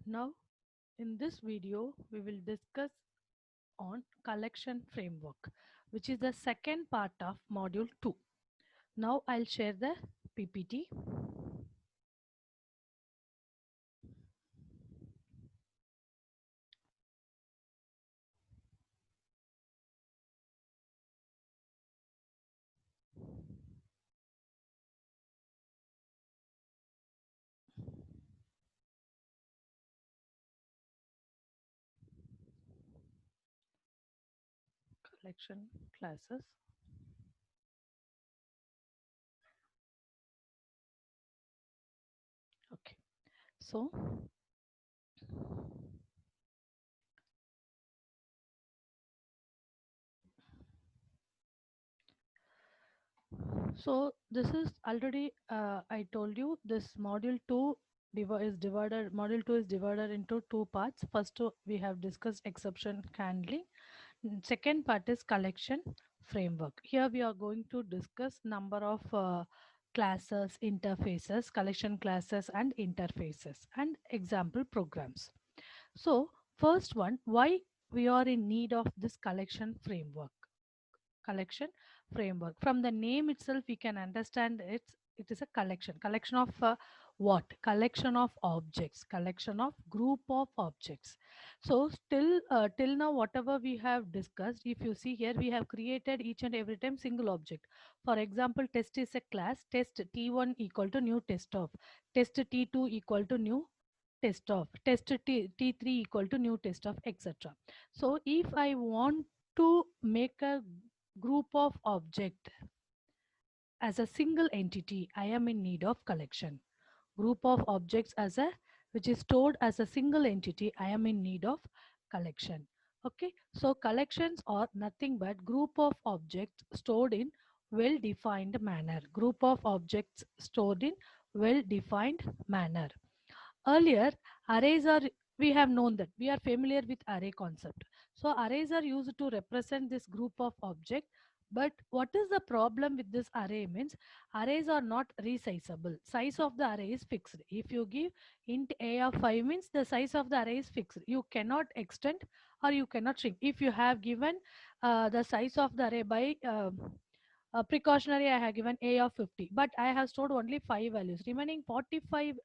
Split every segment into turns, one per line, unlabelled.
Now, in this video, we will discuss on collection framework, which is the second part of module 2. Now, I'll share the PPT. Collection classes. Okay. So, this is already I told you this module 2 is divided. Module 2 is divided into two parts. First, we have discussed exception handling. Second part is collection framework. Here we are going to discuss number of classes, interfaces, collection classes and interfaces and example programs. So first one, why we are in need of this collection framework. Collection framework. From the name itself, we can understand it is a collection of what? Collection of objects, collection of group of objects. So still till now, whatever we have discussed, if you see here, we have created each and every time single object. For example, test is a class. Test T1 equal to new test of. Test T2 equal to new test of. Test T3 equal to new test of, etc. So if I want to make a group of object as a single entity, I am in need of collection. Group of objects as a which is stored as a single entity, I am in need of collection. Okay, so collections are nothing but group of objects stored in well defined manner. Group of objects stored in well defined manner. Earlier, arrays are, we have known that we are familiar with array concept. So arrays are used to represent this group of object. But what is the problem with this array means arrays are not resizable. Size of the array is fixed. If you give int a of 5 means the size of the array is fixed. You cannot extend or you cannot shrink. If you have given the size of the array by precautionary, I have given a of 50, but I have stored only 5 values. Remaining 45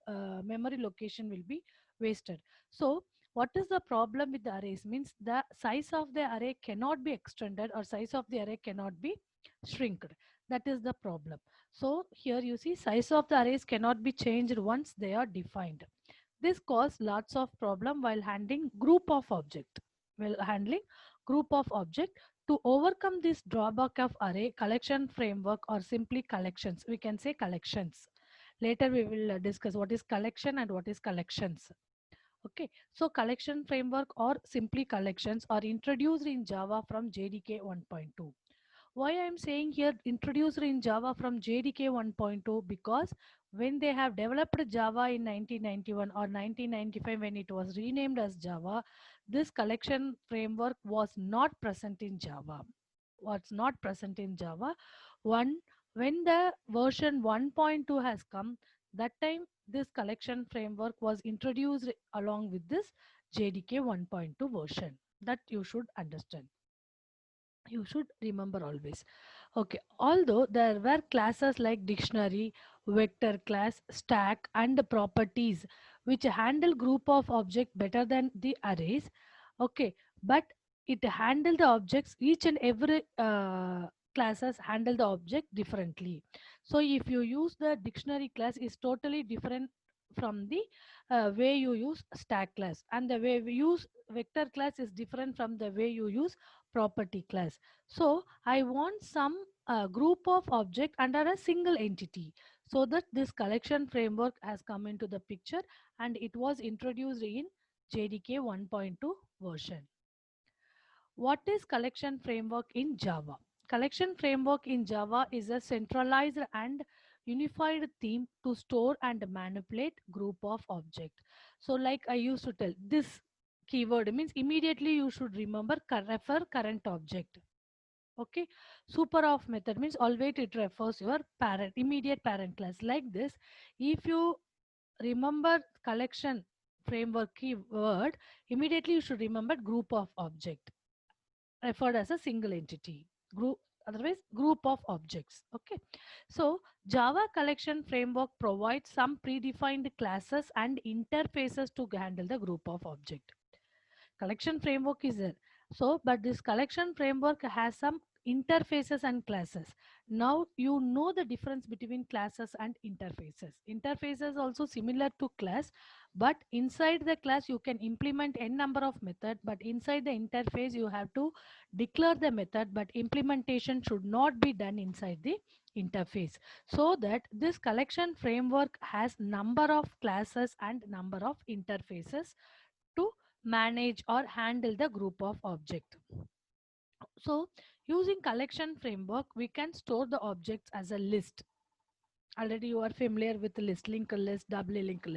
memory location will be wasted. So what is the problem with the arrays means the size of the array cannot be extended or size of the array cannot be shrinked. That is the problem. So here you see size of the arrays cannot be changed once they are defined. This causes lots of problem while handling group of object. While handling group of object, to overcome this drawback of array, collection framework or simply collections, we can say collections. Later we will discuss what is collection and what is collections. Okay, so collection framework or simply collections are introduced in Java from JDK 1.2. Why I am saying here introduced in Java from JDK 1.2, because when they have developed Java in 1991 or 1995 when it was renamed as Java, this collection framework was not present in Java. Was not present in Java. One When the version 1.2 has come, that time this collection framework was introduced along with this JDK 1.2 version. That you should understand, you should remember always. Okay, although there were classes like dictionary, vector class, stack and properties which handle group of object better than the arrays. Okay, but it handle the objects, each and every classes handle the object differently. So if you use the dictionary class is totally different from the way you use stack class, and the way we use vector class is different from the way you use property class. So I want some group of object under a single entity, so that this collection framework has come into the picture and it was introduced in JDK 1.2 version. What is collection framework in Java? Collection framework in Java is a centralized and unified theme to store and manipulate group of object. So like I used to tell, this keyword means immediately you should remember refer current object. Okay, super of method means always it refers your immediate parent class. Like this, if you remember collection framework keyword, immediately you should remember group of object referred as a single entity. Group, otherwise group of objects. Okay. So Java collection framework provides some predefined classes and interfaces to handle the group of object. Collection framework is there, so but this collection framework has some interfaces and classes. Now you know the difference between classes and interfaces. Interfaces also similar to class, but inside the class you can implement n number of method, but inside the interface you have to declare the method, but implementation should not be done inside the interface. So that this collection framework has number of classes and number of interfaces to manage or handle the group of object. So using collection framework, we can store the objects as a list. Already you are familiar with list, linked list, doubly linked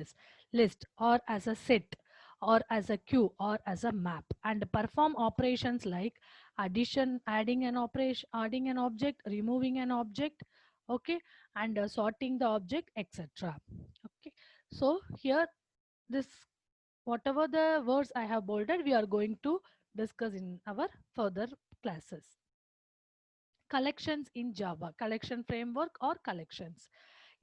list, or as a set, or as a queue, or as a map, and perform operations like addition, adding an operation, adding an object, removing an object, okay, and sorting the object, etc. Okay, so here this whatever the words I have bolded, we are going to discuss in our further classes. Collections in Java, collection framework or collections.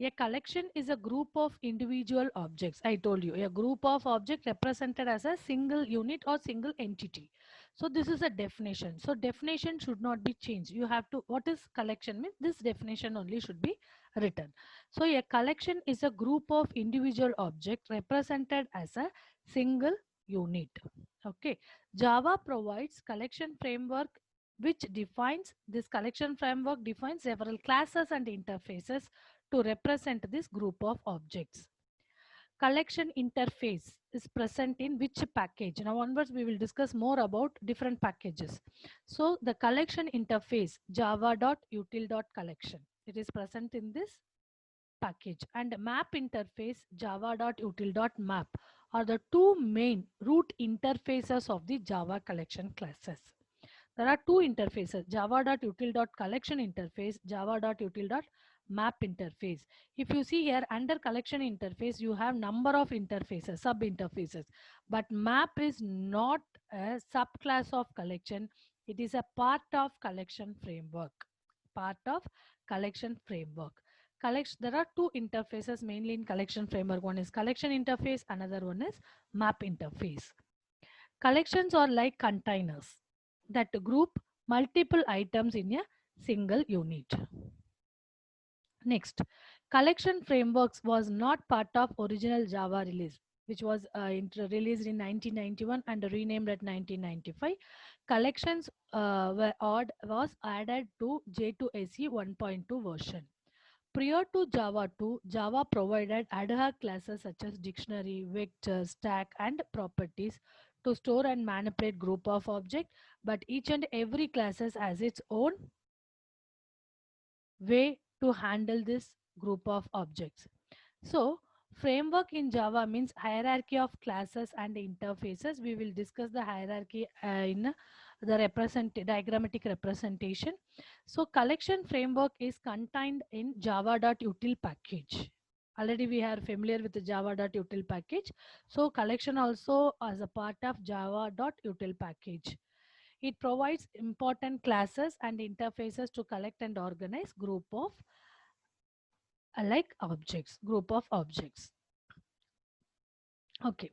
A collection is a group of individual objects. I told you, a group of objects represented as a single unit or single entity. So this is a definition. So definition should not be changed. You have to, what is collection means? This definition only should be written. So a collection is a group of individual objects represented as a single unit. Okay. Java provides collection framework which defines, this collection framework defines several classes and interfaces to represent this group of objects. Collection interface is present in which package? Now onwards we will discuss more about different packages. So the collection interface java.util.collection, it is present in this package, and map interface java.util.map are the two main root interfaces of the Java collection classes. There are two interfaces, java.util.collection interface, java.util.map interface. If you see here under collection interface, you have number of interfaces, sub interfaces, but map is not a subclass of collection. It is a part of collection framework, part of collection framework. There are two interfaces mainly in collection framework. One is collection interface, another one is map interface. Collections are like containers that group multiple items in a single unit. Next, collection frameworks was not part of original Java release, which was released in 1991 and renamed at 1995. Collections was added to J2SE 1.2 version. Prior to Java 2, Java provided ad hoc classes such as dictionary, vector, stack, and properties to store and manipulate group of objects, but each and every classes has its own way to handle this group of objects. So framework in Java means hierarchy of classes and interfaces. We will discuss the hierarchy in the diagrammatic representation. So collection framework is contained in java.util package. Already we are familiar with the java.util package. So collection also as a part of java.util package. It provides important classes and interfaces to collect and organize group of group of objects. Okay.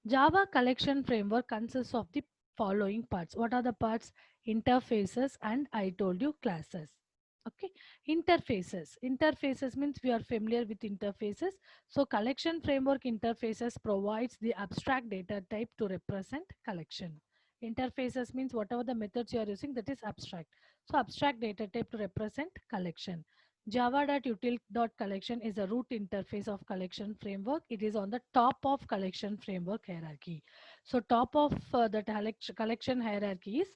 Java collection framework consists of the following parts. What are the parts? Interfaces and I told you classes. Okay. Interfaces. Interfaces means we are familiar with interfaces. So collection framework interfaces provides the abstract data type to represent collection. Interfaces means whatever the methods you are using, that is abstract. So abstract data type to represent collection. Java.util.collection is a root interface of collection framework. It is on the top of collection framework hierarchy. So top of the collection hierarchy is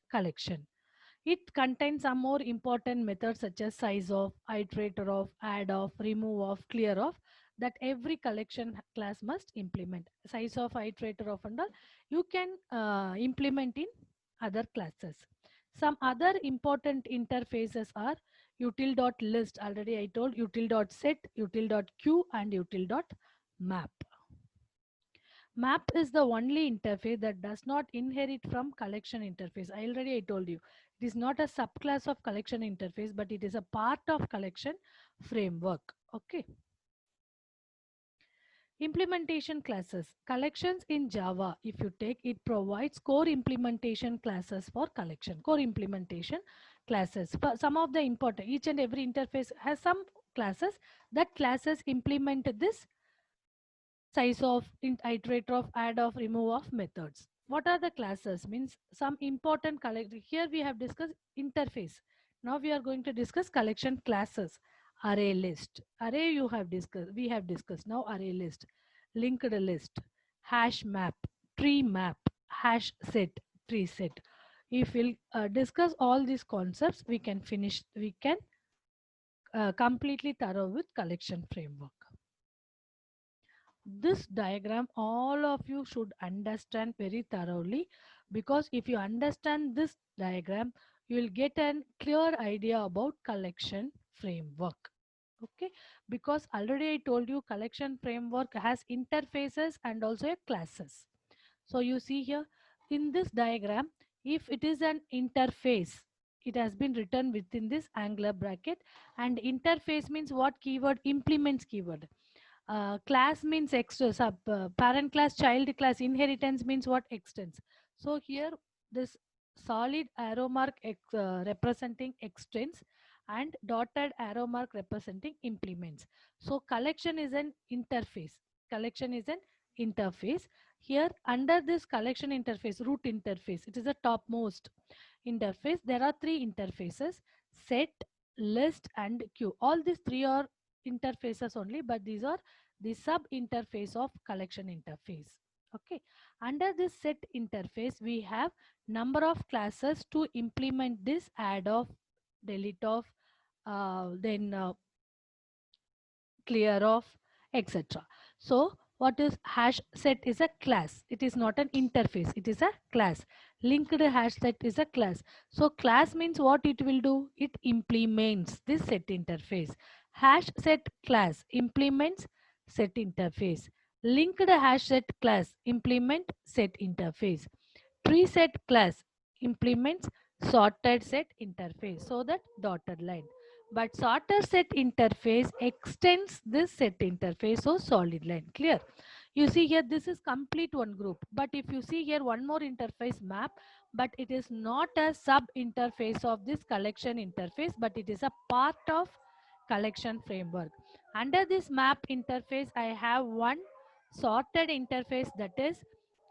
collection. It contains some more important methods such as size of, iterator of, add of, remove of, clear of, that every collection class must implement. Size of, iterator of and all you can implement in other classes. Some other important interfaces are util.list. Already I told util.set, util.queue and util.map. Map is the only interface that does not inherit from collection interface. I told you. It is not a subclass of collection interface, but it is a part of collection framework. Okay. Implementation classes. Collections in Java, if you take, it provides core implementation classes for collection. Core implementation classes. For some of the important, each and every interface has some classes. That classes implement this size of, iterator of, add of, remove of methods. What are the classes? Means some important collect. Here we have discussed interface. Now we are going to discuss collection classes. Array list. Array you have discussed. We have discussed. Now array list, linked list, hash map, tree map, hash set, tree set. If we'll discuss all these concepts, we can finish. We can completely thorough with collection framework. This diagram all of you should understand very thoroughly, because if you understand this diagram you will get a clear idea about collection framework. Okay, because already I told you collection framework has interfaces and also a classes. So you see here in this diagram, if it is an interface, it has been written within this angular bracket, and interface means what keyword? Implements keyword. Class means extra sub, parent class, child class. Inheritance means what? Extends. So here this solid arrow mark representing extends and dotted arrow mark representing implements. So collection is an interface. Collection is an interface. Here under this collection interface, root interface, it is the topmost interface. There are three interfaces: set, list and queue. All these three are interfaces only, but these are the sub interface of collection interface. Okay, under this set interface we have number of classes to implement this add of, delete of, then clear of, etc. So what is hash set? Is a class. It is not an interface, it is a class. Linked hash set is a class. So class means what it will do? It implements this set interface. Hash set class implements set interface. Linked hash set class implement set interface. Tree set class implements sorted set interface. So that dotted line. But sorted set interface extends this set interface, so solid line. Clear? You see here this is complete one group, but if you see here one more interface, map, but it is not a sub interface of this collection interface, but it is a part of collection framework. Under this map interface I have one sorted interface, that is,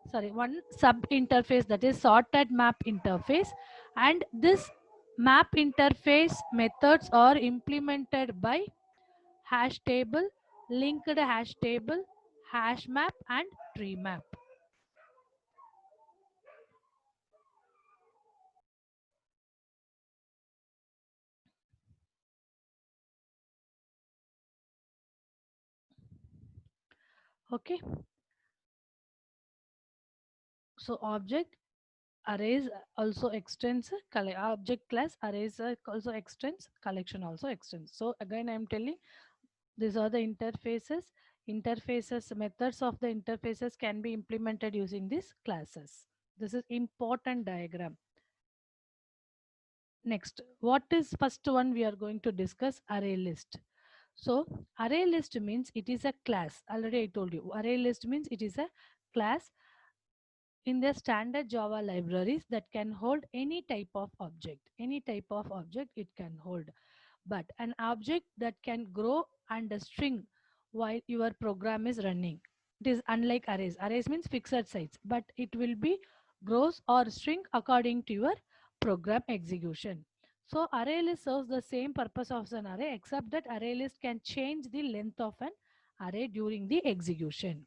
sorry, one sub interface, that is sorted map interface. And this map interface methods are implemented by hash table, linked hash table, hash map and tree map. Okay, so object arrays also extends object class arrays also extends, collection also extends. So again I am telling, these are the interfaces. Interfaces, methods of the interfaces can be implemented using these classes. This is important diagram. Next, what is first one we are going to discuss? Array list. So array list means it is a class. Already I told you, array list means it is a class in the standard Java libraries that can hold any type of object. Any type of object it can hold. But an object that can grow and a string while your program is running. It is unlike arrays. Arrays means fixed size, but it will be grows or string according to your program execution. So array list serves the same purpose of an array, except that array list can change the length of an array during the execution.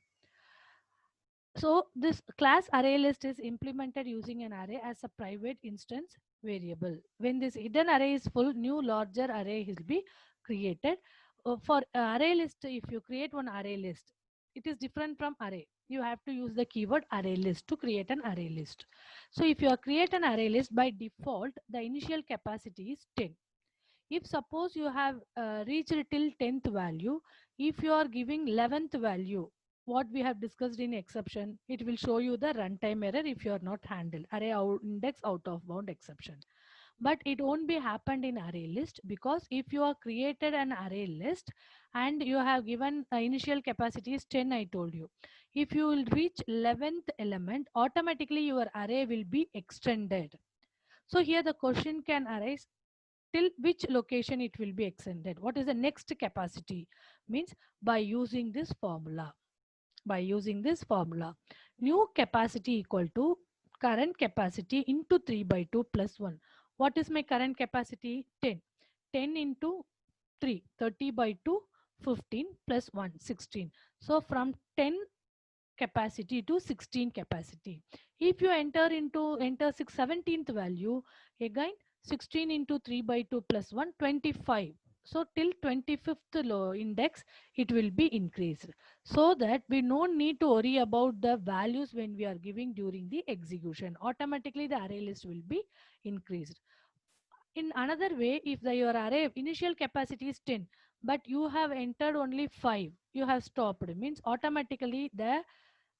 So this class array list is implemented using an array as a private instance variable. When this hidden array is full, new larger array will be created. For array list, if you create one array list, it is different from array. You have to use the keyword array list to create an array list. So if you create an array list, by default, the initial capacity is 10. If suppose you have reached till 10th value, if you are giving 11th value, what we have discussed in exception, it will show you the runtime error if you are not handled array out index out of bound exception. But it won't be happened in array list, because if you are created an array list and you have given initial capacity is 10, I told you, if you will reach 11th element, automatically your array will be extended. So here the question can arise, till which location it will be extended, what is the next capacity, means by using this formula. By using this formula, new capacity equal to current capacity into 3 by 2 plus 1. What is my current capacity? 10. 10 into 3, 30 by 2, 15 plus 1, 16. So from 10 capacity to 16 capacity. If you enter 17th value, again 16 into 3 by 2 plus 1, 25. So till 25th low index, it will be increased. So that we don't need to worry about the values when we are giving during the execution. Automatically the array list will be increased. In another way, if your array initial capacity is 10, but you have entered only 5, you have stopped, means automatically the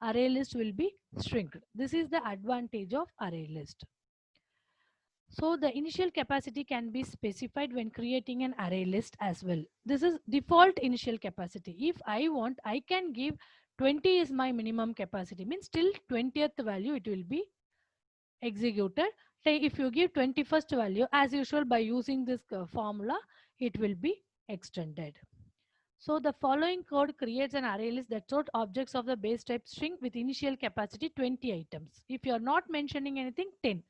array list will be shrinked. This is the advantage of array list. So the initial capacity can be specified when creating an array list as well. This is default initial capacity. If I want, I can give 20 is my minimum capacity, means till 20th value it will be executed. If you give 21st value, as usual, by using this formula, it will be extended. So the following code creates an array list that stores objects of the base type string with initial capacity 20 items. If you are not mentioning anything, 10.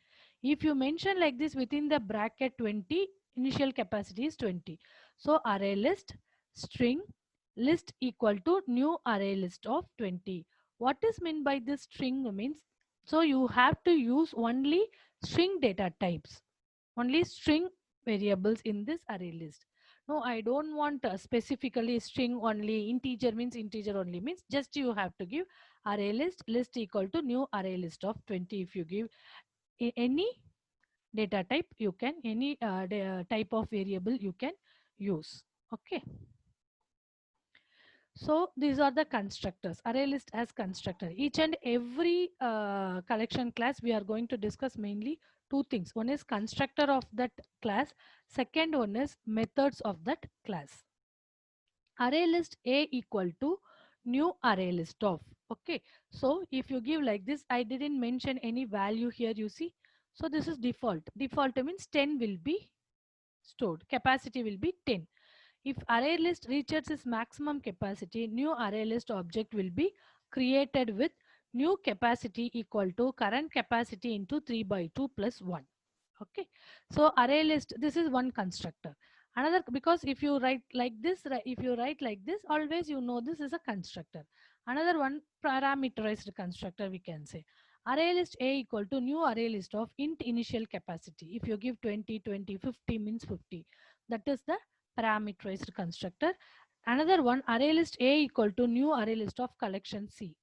If you mention like this within the bracket 20, initial capacity is 20. So array list string list equal to new array list of 20. What is meant by this string means, so you have to use only string data types, only string variables in this array list. No, I don't want specifically string only, integer means integer only, means just you have to give array list equal to new array list of 20. If you give any data type, you can any type of variable you can use. Okay. So these are the constructors. Array list as constructor. Each and every collection class we are going to discuss mainly two things. One is constructor of that class. Second one is methods of that class. Array list A equal to new array list of. Okay. So if you give like this, I didn't mention any value here, you see. So this is default. Default means 10 will be stored. Capacity will be 10. If array list reaches its maximum capacity, new array list object will be created with new capacity equal to current capacity into 3 by 2 plus 1. Okay. So array list, this is one constructor. Another, because if you write like this, if you write like this, always you know this is a constructor. Another one, parameterized constructor, we can say. Array list A equal to new array list of int initial capacity. If you give 20, 20, 50 means 50. That is the parameterized constructor. Another one, array list A equal to new array list of collection C.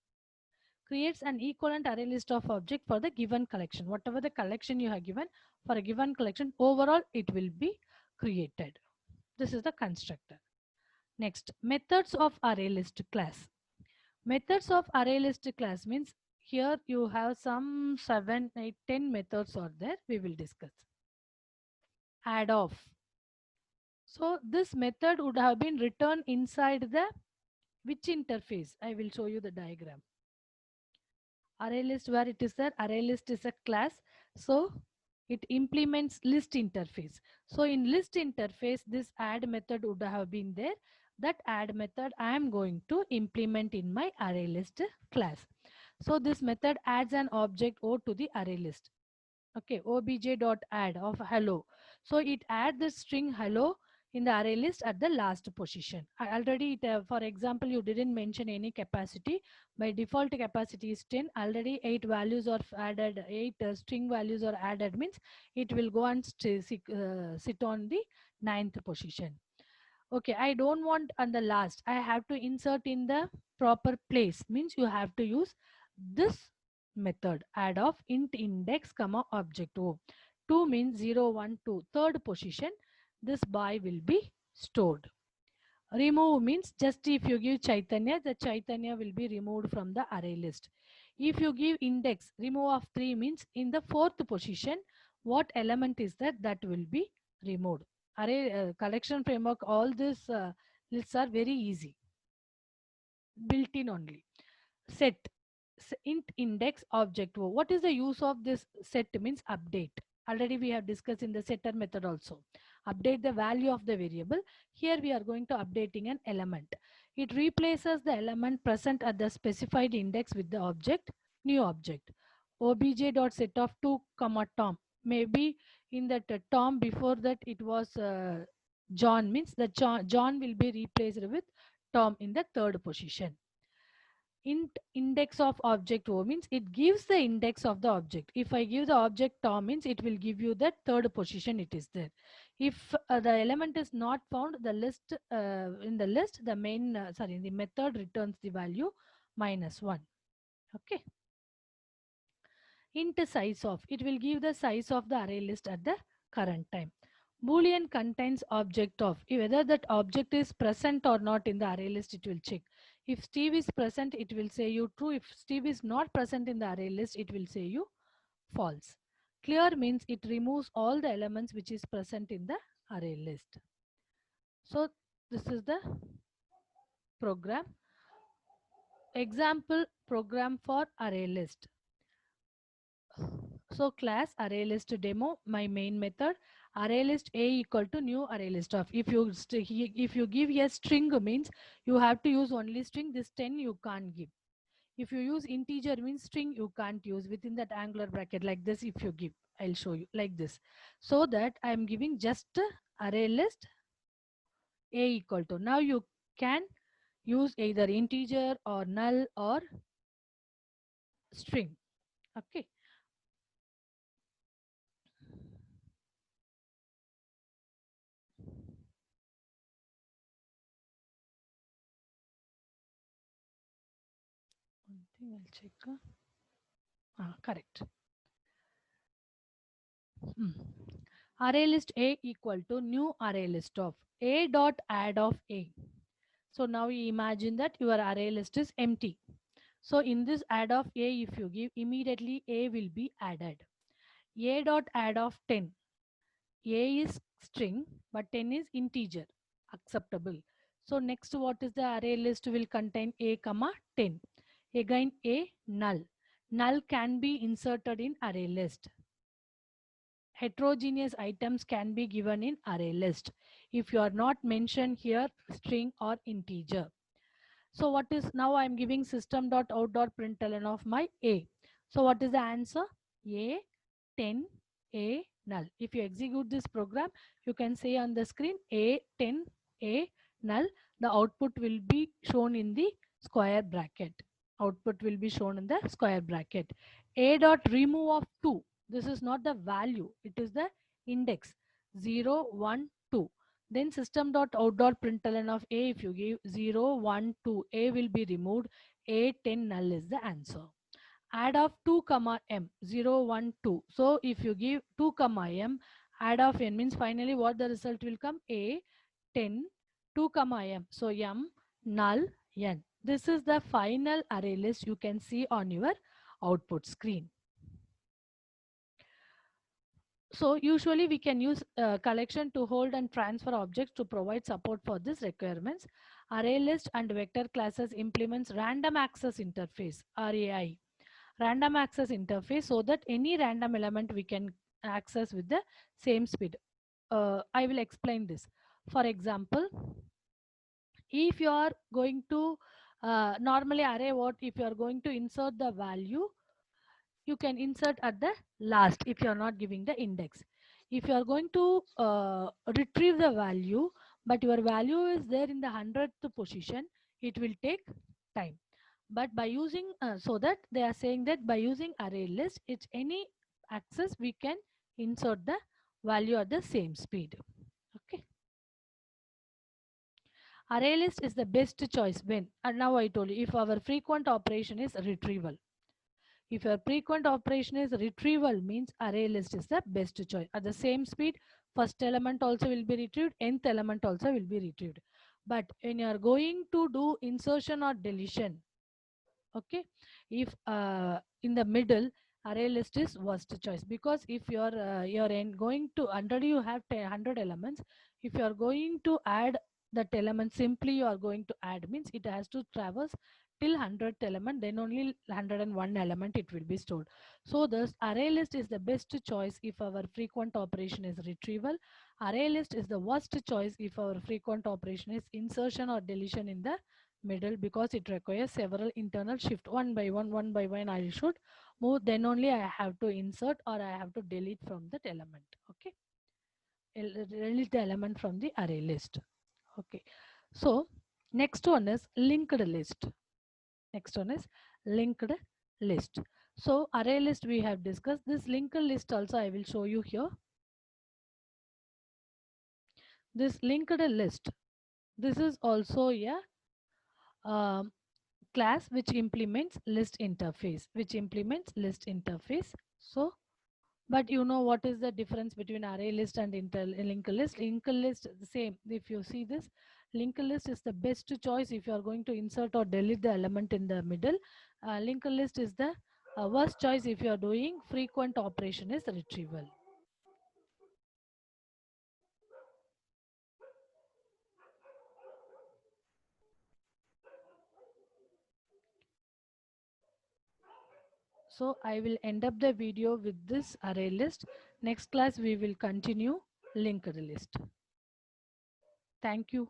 Creates an equivalent array list of object for the given collection. Whatever the collection you have given for a given collection, overall it will be created. This is the constructor. Next, methods of array list class. Methods of array list class means here you have some 7, 8, 10 methods are there. We will discuss. Add off. So this method would have been written inside the which interface? I will show you the diagram. Array list, where it is there, array list is a class. So it implements list interface. So in list interface, this add method would have been there. That add method I am going to implement in my array list class. So this method adds an object O to the array list. Okay, obj.add of hello. So it adds the string hello in the array list at the last position. Already, for example, you didn't mention any capacity. By default capacity is 10. Already 8 values are added, 8 string values are added, means it will go and sit on the 9th position. Okay, I don't want on the last. I have to insert in the proper place, means you have to use this method add of int index comma object O. 2 means 0, 1, 2. Third position, this by will be stored. Remove means just if you give Chaitanya, the Chaitanya will be removed from the array list. If you give index, remove of 3 means in the fourth position, what element is that that will be removed. Array collection framework, all these lists are very easy, built in only. Set, int index object o. What is the use of this set means update. Already we have discussed in the setter method also. Update the value of the variable. Here we are going to updating an element. It replaces the element present at the specified index with the object, new object. Obj.set of 2 comma Tom. Maybe in that Tom before that it was John, means the John will be replaced with Tom in the third position. Int index of object o means it gives the index of the object. If I give the object Tom means it will give you the third position it is there. If the element is not found, the list in the list, the main the method returns the value -1. Okay. Int size of, it will give the size of the array list at the current time. Boolean contains object of, whether that object is present or not in the array list, it will check. If Steve is present, it will say you true. If Steve is not present in the array list, it will say you false. Clear means it removes all the elements which is present in the array list. So this is the program. Example program for array list. So class array list demo, my main method, array list a equal to new array list of. If you give a string means you have to use only string. This 10 you can't give. If you use integer means string you can't use within that angular bracket like this. If you give, I'll show you like this. So that I am giving just array list a equal to. Now you can use either integer or null or string. Okay. One thing I'll check. Correct. Array list A equal to new array list of A dot add of A. So now you imagine that your array list is empty. So in this add of A, if you give, immediately A will be added. A dot add of 10. A is string, but 10 is integer. Acceptable. So next, what is the array list will contain A comma 10. Again A null. Null can be inserted in array list. Heterogeneous items can be given in array list if you are not mentioned here string or integer. So what is, now I am giving system.out.println of my A. So what is the answer? A 10 A null. If you execute this program, you can say on the screen A 10 A null. The output will be shown in the square bracket. Output will be shown in the square bracket. A dot remove of 2. This is not the value. It is the index 0, 1, 2. Then system.out.println of A, if you give 0, 1, 2, A will be removed. A 10 null is the answer. Add of 2 comma M, 0, 1, 2. So if you give 2 comma M, add of N means finally what the result will come? A 10, 2 comma M. So M null N. This is the final array list you can see on your output screen. So usually we can use collection to hold and transfer objects to provide support for these requirements. Array list and vector classes implements random access interface, RAI. Random access interface, so that any random element we can access with the same speed. I will explain this. For example, if you are going to normally array, what if you are going to insert the value, you can insert at the last if you are not giving the index. If you are going to retrieve the value, but your value is there in the 100th position, it will take time. But by using, so that they are saying that by using array list, it's any access we can insert the value at the same speed. Okay. Array list is the best choice when, and now I told you, if our frequent operation is retrieval. If your frequent operation is retrieval means array list is the best choice. At the same speed, first element also will be retrieved, nth element also will be retrieved. But when you are going to do insertion or deletion, okay, if in the middle, array list is worst choice, because if you're going to under, you have 100 elements. If you are going to add that element, simply you are going to add means it has to traverse till 100th element, then only 101 element it will be stored. So this array list is the best choice if our frequent operation is retrieval. Array list is the worst choice if our frequent operation is insertion or deletion in the middle, because it requires several internal shift. One by one I should move, then only I have to insert or I have to delete from that element. Okay, delete the element from the array list. Okay, so next one is linked list. Next one is linked list. So array list we have discussed. This linked list also I will show you here. This linked list, this is also a um, class which implements list interface, so but you know what is the difference between array list and linked list? Linked list the same. If you see this, linked list is the best choice if you are going to insert or delete the element in the middle. Linked list is the worst choice if you are doing frequent operation is retrieval. So I will end up the video with this array list. Next class we will continue linked list. Thank you.